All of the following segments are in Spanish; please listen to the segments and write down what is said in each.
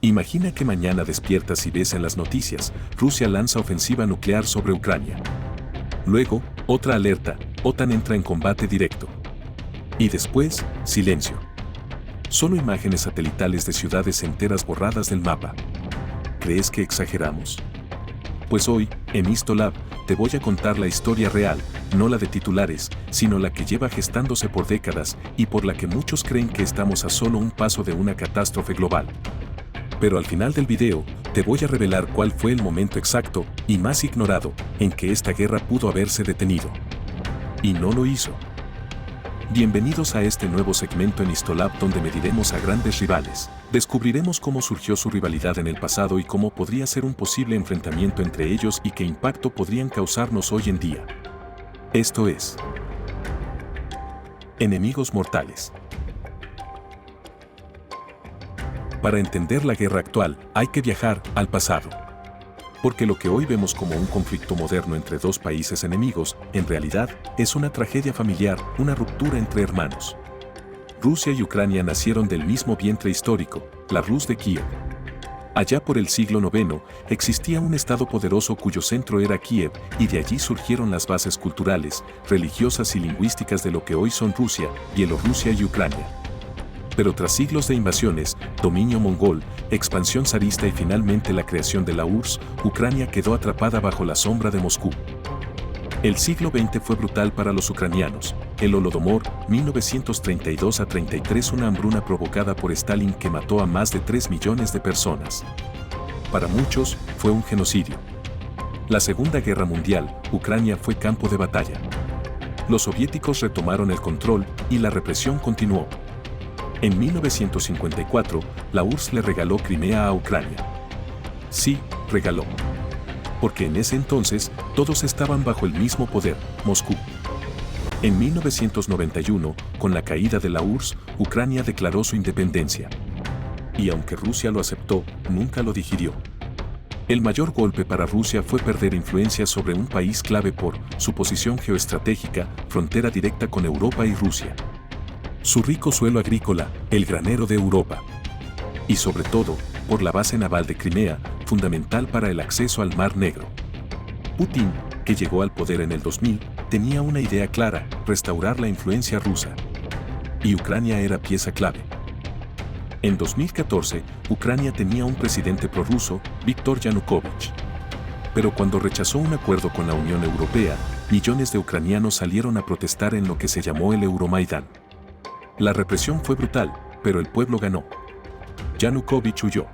Imagina que mañana despiertas y ves en las noticias, Rusia lanza ofensiva nuclear sobre Ucrania. Luego, otra alerta, OTAN entra en combate directo. Y después, silencio. Solo imágenes satelitales de ciudades enteras borradas del mapa. ¿Crees que exageramos? Pues hoy, en Histolab, te voy a contar la historia real, no la de titulares, sino la que lleva gestándose por décadas y por la que muchos creen que estamos a solo un paso de una catástrofe global. Pero al final del video, te voy a revelar cuál fue el momento exacto, y más ignorado, en que esta guerra pudo haberse detenido. Y no lo hizo. Bienvenidos a este nuevo segmento en Histolab donde mediremos a grandes rivales. Descubriremos cómo surgió su rivalidad en el pasado y cómo podría ser un posible enfrentamiento entre ellos y qué impacto podrían causarnos hoy en día. Esto es Enemigos Mortales. Para entender la guerra actual, hay que viajar al pasado. Porque lo que hoy vemos como un conflicto moderno entre dos países enemigos, en realidad, es una tragedia familiar, una ruptura entre hermanos. Rusia y Ucrania nacieron del mismo vientre histórico, la Rus de Kiev. Allá por el siglo IX, existía un estado poderoso cuyo centro era Kiev, y de allí surgieron las bases culturales, religiosas y lingüísticas de lo que hoy son Rusia, Bielorrusia y Ucrania. Pero tras siglos de invasiones, dominio mongol, expansión zarista y finalmente la creación de la URSS, Ucrania quedó atrapada bajo la sombra de Moscú. El siglo XX fue brutal para los ucranianos. El Holodomor, 1932 a 33, una hambruna provocada por Stalin que mató a más de 3 millones de personas. Para muchos, fue un genocidio. La Segunda Guerra Mundial, Ucrania fue campo de batalla. Los soviéticos retomaron el control y la represión continuó. En 1954, la URSS le regaló Crimea a Ucrania. Sí, regaló. Porque en ese entonces, todos estaban bajo el mismo poder, Moscú. En 1991, con la caída de la URSS, Ucrania declaró su independencia. Y aunque Rusia lo aceptó, nunca lo digirió. El mayor golpe para Rusia fue perder influencia sobre un país clave por su posición geoestratégica, frontera directa con Europa y Rusia. Su rico suelo agrícola, el granero de Europa. Y sobre todo, por la base naval de Crimea, fundamental para el acceso al Mar Negro. Putin, que llegó al poder en el 2000, tenía una idea clara: restaurar la influencia rusa. Y Ucrania era pieza clave. En 2014, Ucrania tenía un presidente prorruso, Viktor Yanukovych. Pero cuando rechazó un acuerdo con la Unión Europea, millones de ucranianos salieron a protestar en lo que se llamó el Euromaidán. La represión fue brutal, pero el pueblo ganó. Yanukovych huyó.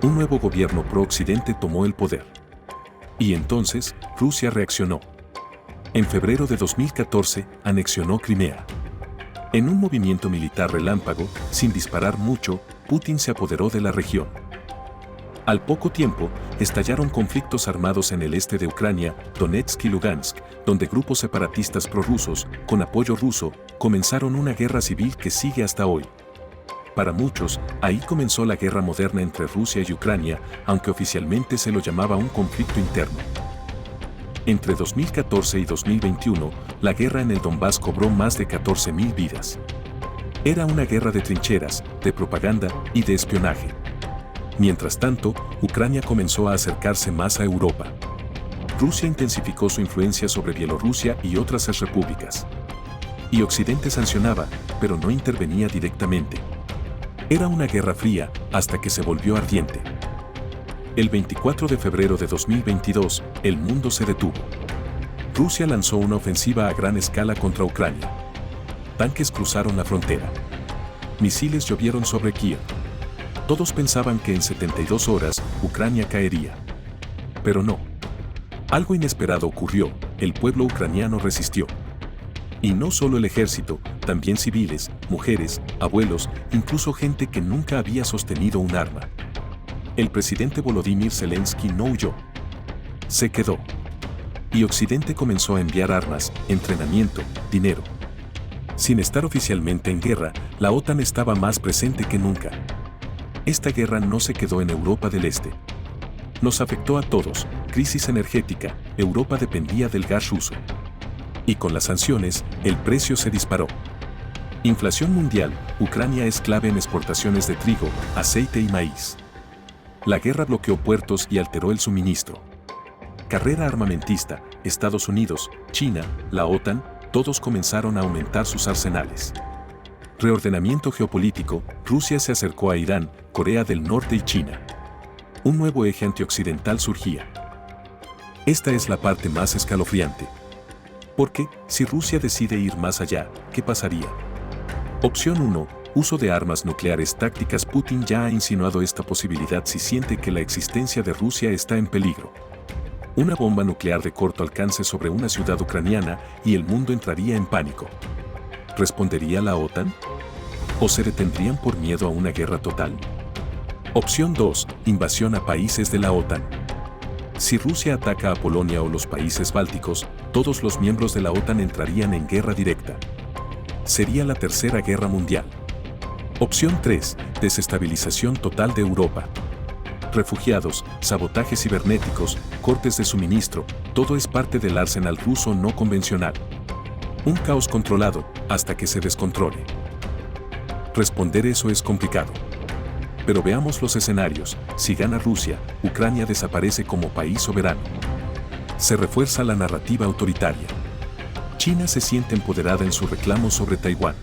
Un nuevo gobierno pro-occidente tomó el poder. Y entonces, Rusia reaccionó. En febrero de 2014, anexionó Crimea. En un movimiento militar relámpago, sin disparar mucho, Putin se apoderó de la región. Al poco tiempo, estallaron conflictos armados en el este de Ucrania, Donetsk y Lugansk, donde grupos separatistas prorrusos, con apoyo ruso, comenzaron una guerra civil que sigue hasta hoy. Para muchos, ahí comenzó la guerra moderna entre Rusia y Ucrania, aunque oficialmente se lo llamaba un conflicto interno. Entre 2014 y 2021, la guerra en el Donbass cobró más de 14.000 vidas. Era una guerra de trincheras, de propaganda y de espionaje. Mientras tanto, Ucrania comenzó a acercarse más a Europa. Rusia intensificó su influencia sobre Bielorrusia y otras repúblicas. Y Occidente sancionaba, pero no intervenía directamente. Era una guerra fría, hasta que se volvió ardiente. El 24 de febrero de 2022, el mundo se detuvo. Rusia lanzó una ofensiva a gran escala contra Ucrania. Tanques cruzaron la frontera. Misiles llovieron sobre Kiev. Todos pensaban que en 72 horas, Ucrania caería. Pero no. Algo inesperado ocurrió: el pueblo ucraniano resistió. Y no solo el ejército, también civiles, mujeres, abuelos, incluso gente que nunca había sostenido un arma. El presidente Volodymyr Zelensky no huyó. Se quedó. Y Occidente comenzó a enviar armas, entrenamiento, dinero. Sin estar oficialmente en guerra, la OTAN estaba más presente que nunca. Esta guerra no se quedó en Europa del Este. Nos afectó a todos: crisis energética, Europa dependía del gas ruso. Y con las sanciones, el precio se disparó. Inflación mundial, Ucrania es clave en exportaciones de trigo, aceite y maíz. La guerra bloqueó puertos y alteró el suministro. Carrera armamentista, Estados Unidos, China, la OTAN, todos comenzaron a aumentar sus arsenales. Reordenamiento geopolítico, Rusia se acercó a Irán, Corea del Norte y China. Un nuevo eje antioccidental surgía. Esta es la parte más escalofriante. Porque, si Rusia decide ir más allá, ¿qué pasaría? Opción 1. Uso de armas nucleares tácticas. Putin ya ha insinuado esta posibilidad si siente que la existencia de Rusia está en peligro. Una bomba nuclear de corto alcance sobre una ciudad ucraniana y el mundo entraría en pánico. ¿Respondería la OTAN? ¿O se detendrían por miedo a una guerra total? Opción 2. Invasión a países de la OTAN. Si Rusia ataca a Polonia o los países bálticos, todos los miembros de la OTAN entrarían en guerra directa. Sería la Tercera Guerra Mundial. Opción 3. Desestabilización total de Europa. Refugiados, sabotajes cibernéticos, cortes de suministro, todo es parte del arsenal ruso no convencional. Un caos controlado, hasta que se descontrole. Responder eso es complicado. Pero veamos los escenarios. Si gana Rusia, Ucrania desaparece como país soberano. Se refuerza la narrativa autoritaria. China se siente empoderada en su reclamo sobre Taiwán.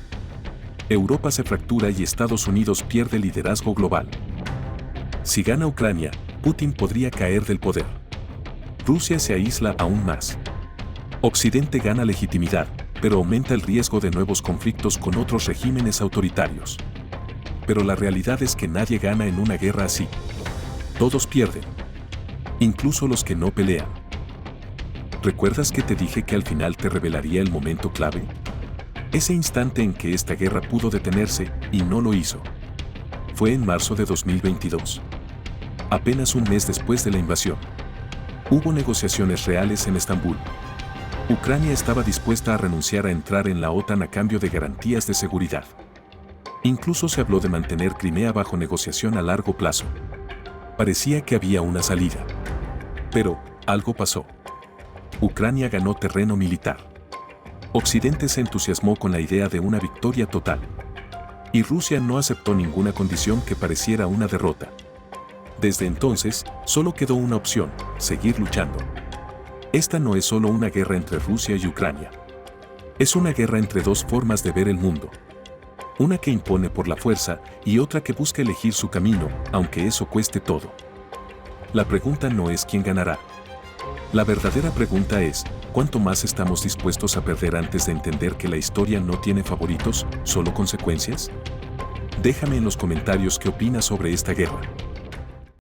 Europa se fractura y Estados Unidos pierde liderazgo global. Si gana Ucrania, Putin podría caer del poder. Rusia se aísla aún más. Occidente gana legitimidad, pero aumenta el riesgo de nuevos conflictos con otros regímenes autoritarios. Pero la realidad es que nadie gana en una guerra así. Todos pierden. Incluso los que no pelean. ¿Recuerdas que te dije que al final te revelaría el momento clave? Ese instante en que esta guerra pudo detenerse, y no lo hizo. Fue en marzo de 2022. Apenas un mes después de la invasión. Hubo negociaciones reales en Estambul. Ucrania estaba dispuesta a renunciar a entrar en la OTAN a cambio de garantías de seguridad. Incluso se habló de mantener Crimea bajo negociación a largo plazo. Parecía que había una salida. Pero, algo pasó. Ucrania ganó terreno militar. Occidente se entusiasmó con la idea de una victoria total. Y Rusia no aceptó ninguna condición que pareciera una derrota. Desde entonces, solo quedó una opción: seguir luchando. Esta no es solo una guerra entre Rusia y Ucrania. Es una guerra entre dos formas de ver el mundo. Una que impone por la fuerza y otra que busca elegir su camino, aunque eso cueste todo. La pregunta no es quién ganará. La verdadera pregunta es, ¿cuánto más estamos dispuestos a perder antes de entender que la historia no tiene favoritos, solo consecuencias? Déjame en los comentarios qué opinas sobre esta guerra.